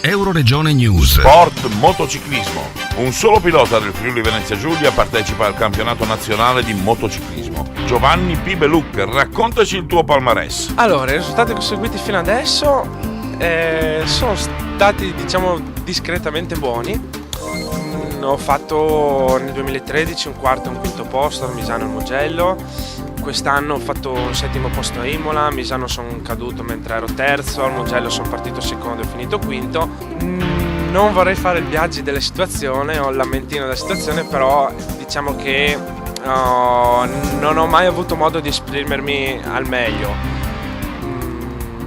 Euroregione News. Sport motociclismo. Un solo pilota del Friuli Venezia Giulia partecipa al campionato nazionale di motociclismo. Giovanni Pibeluc, raccontaci il tuo palmarès. Allora, i risultati conseguiti fino adesso sono stati, discretamente buoni. Ho fatto nel 2013 un quarto e un quinto posto a Misano e Mugello. Quest'anno ho fatto un settimo posto a Imola, a Misano sono caduto mentre ero terzo, al Mugello sono partito secondo e finito quinto. Non vorrei fare il viaggio della situazione o il lamentino della situazione, però diciamo che non ho mai avuto modo di esprimermi al meglio.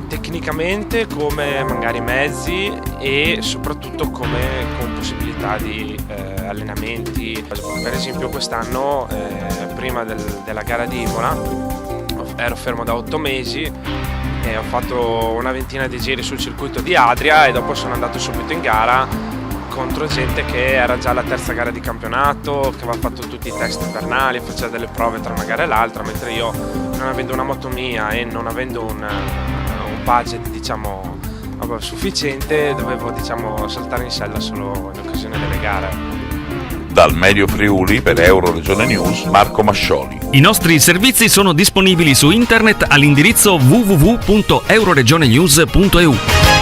Tecnicamente, come magari mezzi e soprattutto con possibilità di allenamenti. Per esempio quest'anno, prima della gara di Imola, ero fermo da 8 mesi e ho fatto una ventina di giri sul circuito di Adria e dopo sono andato subito in gara contro gente che era già la terza gara di campionato, che aveva fatto tutti i test invernali, faceva delle prove tra una gara e l'altra, mentre io, non avendo una moto mia e non avendo un budget sufficiente, dovevo saltare in sella solo in occasione delle gare. Dal Medio Friuli per Euroregione News, Marco Mascioli. I nostri servizi sono disponibili su internet all'indirizzo www.euroregionenews.eu.